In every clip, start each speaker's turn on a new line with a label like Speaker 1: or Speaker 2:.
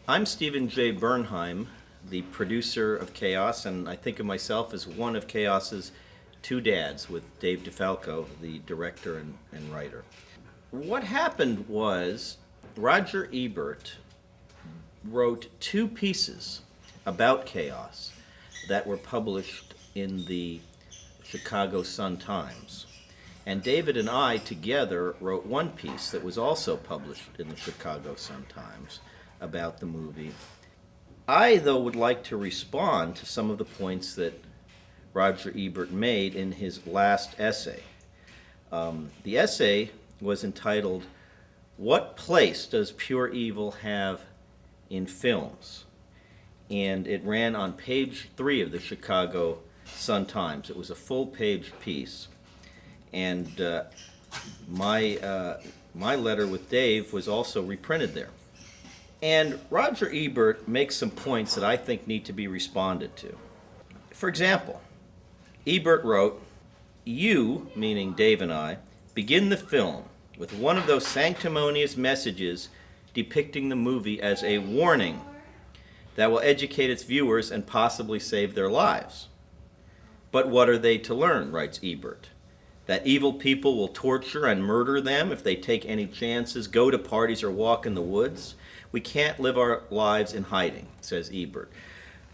Speaker 1: I'm Steven Jay Bernheim, the producer of Chaos, and I think of myself as one of Chaos's two dads, with Dave DeFalco, the director and writer. What happened was Roger Ebert wrote two pieces about Chaos that were published in the Chicago Sun-Times. And David and I together wrote one piece that was also published in the Chicago Sun-Times about the movie. I, though, would like to respond to some of the points that Roger Ebert made in his last essay. The essay was entitled, "What Place Does Pure Evil Have in Films?" And it ran on page 3 of the Chicago Sun-Times. It was a full-page piece. And my letter with Dave was also reprinted there. And Roger Ebert makes some points that I think need to be responded to. For example, Ebert wrote, "You," meaning Dave and I, "begin the film with one of those sanctimonious messages depicting the movie as a warning that will educate its viewers and possibly save their lives. But what are they to learn?" writes Ebert. "That evil people will torture and murder them if they take any chances, go to parties, or walk in the woods. We can't live our lives in hiding," says Ebert.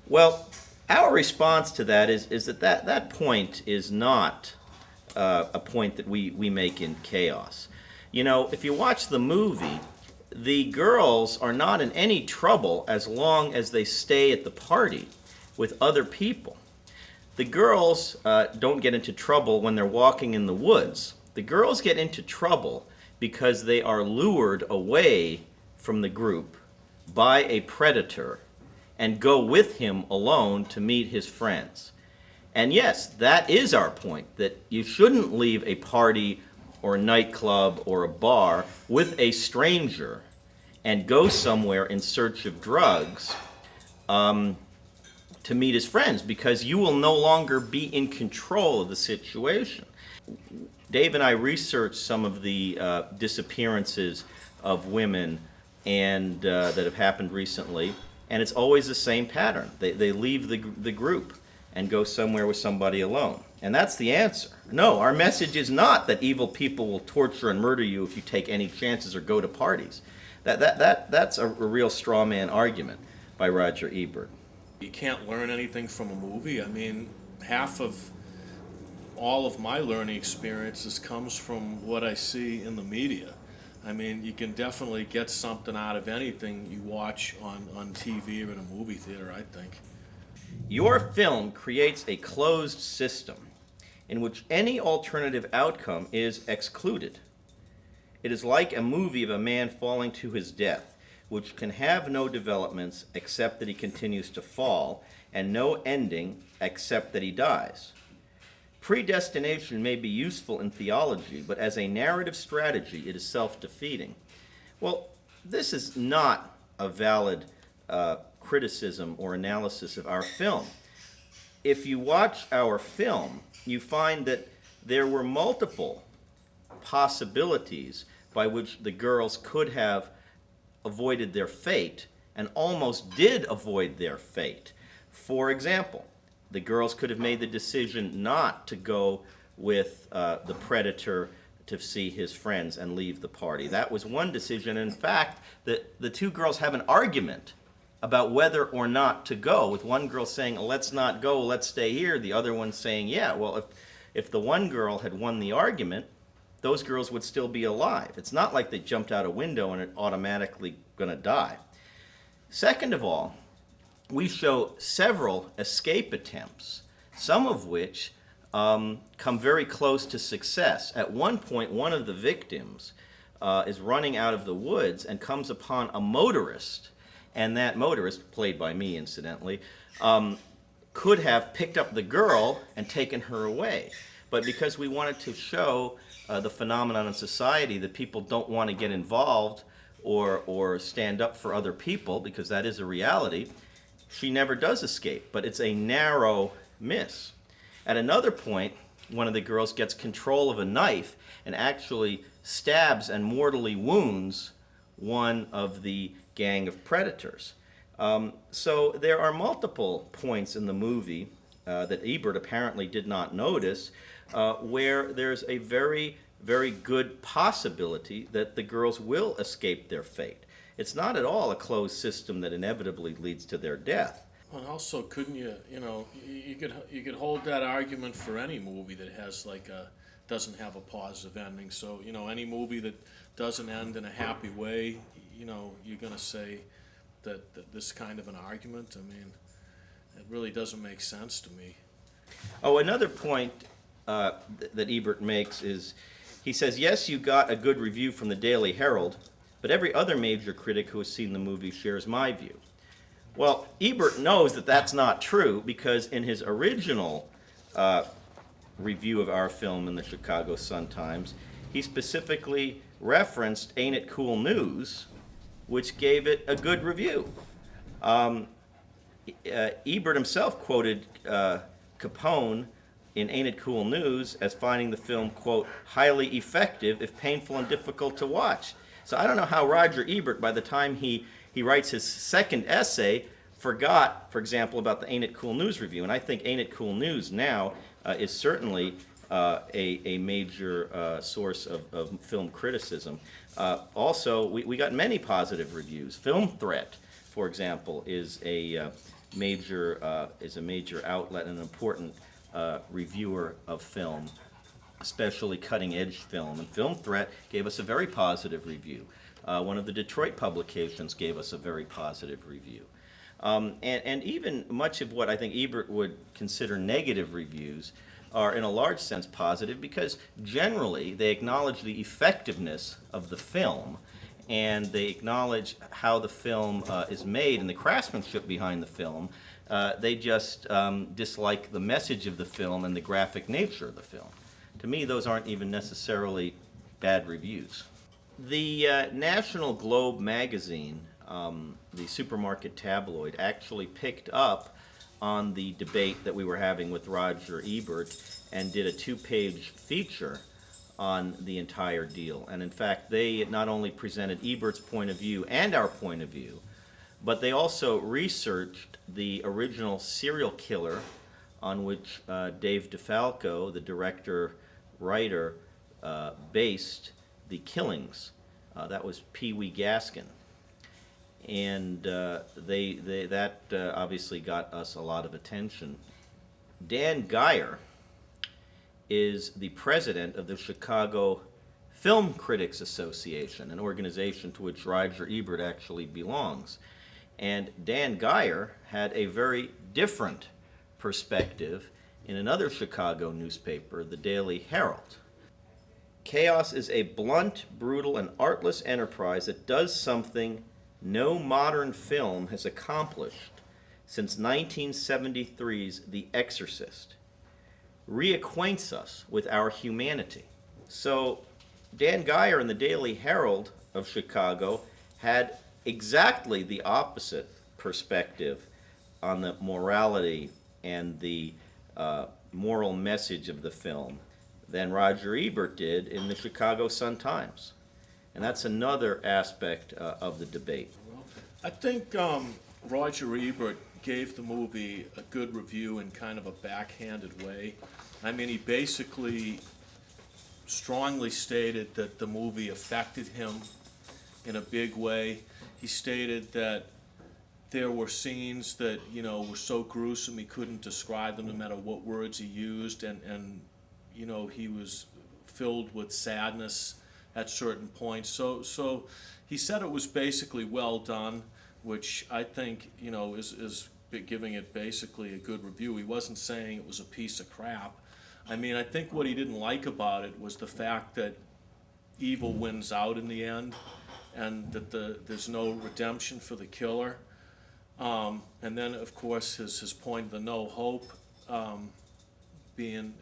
Speaker 1: Well, our response to that is that point is not a point that we make in Chaos. You know, if you watch the movie, the girls are not in any trouble as long as they stay at the party with other people. The girls don't get into trouble when they're walking in the woods. The girls get into trouble because they are lured away from the group by a predator and go with him alone to meet his friends. And yes, that is our point, that you shouldn't leave a party or a nightclub or a bar with a stranger and go somewhere in search of drugs to meet his friends, because you will no longer be in control of the situation. Dave and I researched some of the disappearances of women and that have happened recently, and it's always the same pattern. They leave the group and go somewhere with somebody alone. And that's the answer. No, our message is not that evil people will torture and murder you if you take any chances or go to parties. That's a real straw man argument by Roger Ebert.
Speaker 2: You can't learn anything from a movie. I mean, half of all of my learning experiences comes from what I see in the media. I mean, you can definitely get something out of anything you watch on TV or in a movie theater, I think.
Speaker 1: Your film creates a closed system in which any alternative outcome is excluded. It is like a movie of a man falling to his death, which can have no developments except that he continues to fall, and no ending except that he dies. Predestination may be useful in theology, but as a narrative strategy, it is self-defeating. Well, this is not a valid criticism or analysis of our film. If you watch our film, you find that there were multiple possibilities by which the girls could have avoided their fate, and almost did avoid their fate. For example, the girls could have made the decision not to go with the predator to see his friends and leave the party. That was one decision. In fact, the two girls have an argument about whether or not to go, with one girl saying, "Let's not go, let's stay here," the other one saying, "Yeah." Well, if the one girl had won the argument, those girls would still be alive. It's not like they jumped out a window and are automatically going to die. Second of all, we show several escape attempts, some of which come very close to success. At one point, one of the victims is running out of the woods and comes upon a motorist, and that motorist, played by me incidentally, could have picked up the girl and taken her away. But because we wanted to show the phenomenon in society that people don't want to get involved or stand up for other people, because that is a reality, she never does escape. But it's a narrow miss. At another point, one of the girls gets control of a knife and actually stabs and mortally wounds one of the gang of predators. So there are multiple points in the movie that Ebert apparently did not notice where there's a very, very good possibility that the girls will escape their fate. It's not at all a closed system that inevitably leads to their death.
Speaker 2: And also, couldn't you, you could hold that argument for any movie that has doesn't have a positive ending. So, any movie that doesn't end in a happy way, you're going to say that this kind of an argument. I mean, it really doesn't make sense to me.
Speaker 1: Oh, another point that Ebert makes is he says, yes, you got a good review from the Daily Herald, but every other major critic who has seen the movie shares my view. Well, Ebert knows that that's not true because in his original review of our film in the Chicago Sun-Times, he specifically referenced Ain't It Cool News, which gave it a good review. Ebert himself quoted Capone in Ain't It Cool News as finding the film, quote, highly effective if painful and difficult to watch. So I don't know how Roger Ebert, by the time he writes his second essay, forgot, for example, about the Ain't It Cool News review. And I think Ain't It Cool News now is certainly a major source of film criticism. Also, we got many positive reviews. Film Threat, for example, is a major outlet and an important reviewer of film, especially cutting-edge film. And Film Threat gave us a very positive review. One of the Detroit publications gave us a very positive review. And even much of what I think Ebert would consider negative reviews are in a large sense positive because generally they acknowledge the effectiveness of the film and they acknowledge how the film is made and the craftsmanship behind the film. They just dislike the message of the film and the graphic nature of the film. To me, those aren't even necessarily bad reviews. The National Globe magazine, the supermarket tabloid, actually picked up on the debate that we were having with Roger Ebert and did a 2-page feature on the entire deal. And in fact, they not only presented Ebert's point of view and our point of view, but they also researched the original serial killer on which Dave DeFalco, the director-writer, based the killings. That was Pee Wee Gaskin. And that obviously got us a lot of attention. Dan Geyer is the president of the Chicago Film Critics Association, an organization to which Roger Ebert actually belongs. And Dan Geyer had a very different perspective in another Chicago newspaper, the Daily Herald. Chaos is a blunt, brutal, and artless enterprise that does something no modern film has accomplished since 1973's The Exorcist. Reacquaints us with our humanity. So Dan Geyer in the Daily Herald of Chicago had exactly the opposite perspective on the morality and the moral message of the film than Roger Ebert did in the Chicago Sun-Times. And that's another aspect of the debate.
Speaker 2: I think Roger Ebert gave the movie a good review in kind of a backhanded way. I mean, he basically strongly stated that the movie affected him in a big way. He stated that there were scenes that, were so gruesome he couldn't describe them no matter what words he used, and he was filled with sadness at certain points. So he said it was basically well done, which I think, is giving it basically a good review. He wasn't saying it was a piece of crap. I mean, I think what he didn't like about it was the fact that evil wins out in the end, and that there's no redemption for the killer. And then, of course, his point, the no hope, being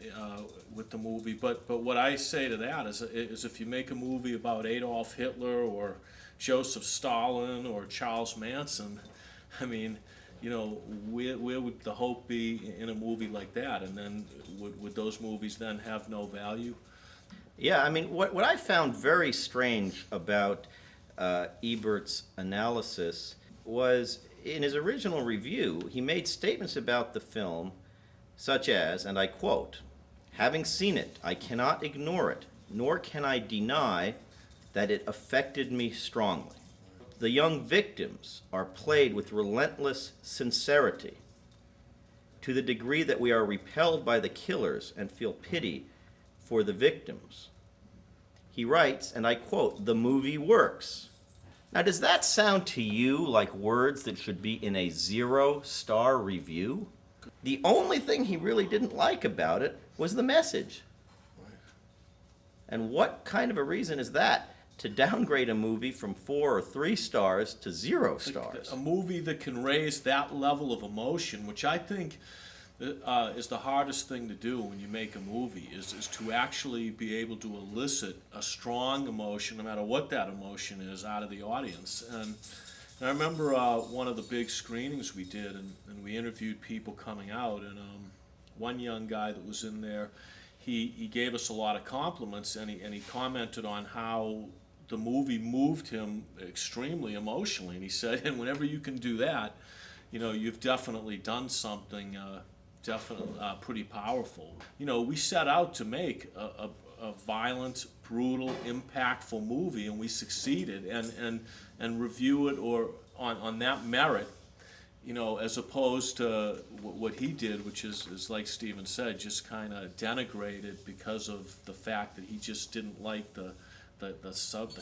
Speaker 2: with the movie. But what I say to that is if you make a movie about Adolf Hitler or Joseph Stalin or Charles Manson, I mean, where would the hope be in a movie like that? And then would those movies then have no value?
Speaker 1: Yeah, I mean, what I found very strange about Ebert's analysis was in his original review, he made statements about the film such as, and I quote, "Having seen it, I cannot ignore it, nor can I deny that it affected me strongly. The young victims are played with relentless sincerity to the degree that we are repelled by the killers and feel pity for the victims." He writes, and I quote, "The movie works." Now, does that sound to you like words that should be in a 0-star review? The only thing he really didn't like about it was the message. And what kind of a reason is that to downgrade a movie from 4 or 3 stars to 0 stars?
Speaker 2: A movie that can raise that level of emotion, which I think is the hardest thing to do when you make a movie, is to actually be able to elicit a strong emotion, no matter what that emotion is, out of the audience. And I remember one of the big screenings we did, and we interviewed people coming out, and one young guy that was in there, he gave us a lot of compliments, and he commented on how the movie moved him extremely emotionally. And he said, and whenever you can do that, you know, you've definitely done something pretty powerful. You know, we set out to make a violent, brutal, impactful movie, and we succeeded. And review it or on that merit, you know, as opposed to what he did, which is like Steven said, just kind of denigrated because of the fact that he just didn't like the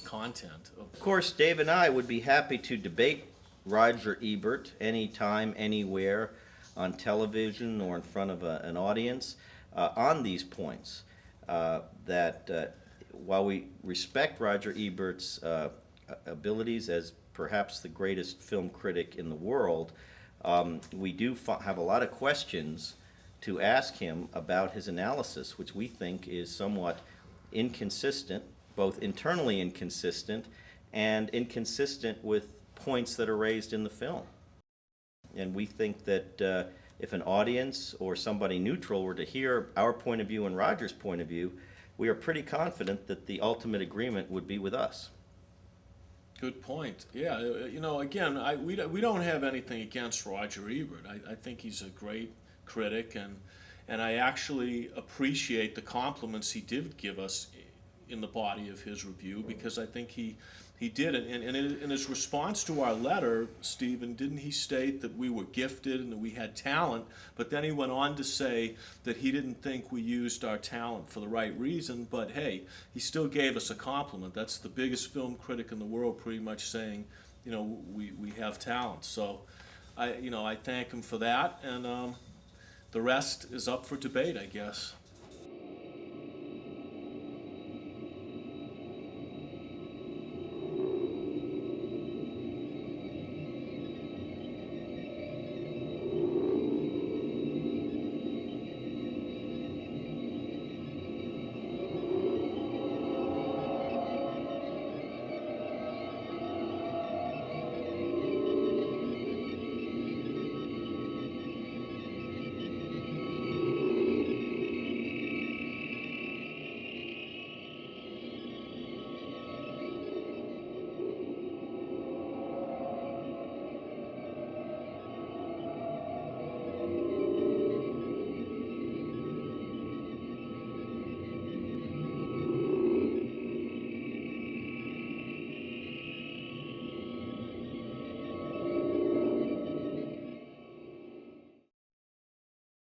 Speaker 2: content.
Speaker 1: Of course, Dave and I would be happy to debate Roger Ebert anytime, anywhere, on television or in front of an audience on these points. That while we respect Roger Ebert's abilities as perhaps the greatest film critic in the world, we do have a lot of questions to ask him about his analysis, which we think is somewhat inconsistent, both internally inconsistent and inconsistent with points that are raised in the film. And we think that if an audience or somebody neutral were to hear our point of view and Roger's point of view, we are pretty confident that the ultimate agreement would be with us.
Speaker 2: Good point. Yeah, you know, again, we don't have anything against Roger Ebert. I think he's a great critic, and I actually appreciate the compliments he did give us in the body of his review, because I think he did it. And in his response to our letter, Stephen, didn't he state that we were gifted and that we had talent? But then he went on to say that he didn't think we used our talent for the right reason, but hey, he still gave us a compliment. That's the biggest film critic in the world pretty much saying, you know, we have talent. So I thank him for that, and the rest is up for debate, I guess.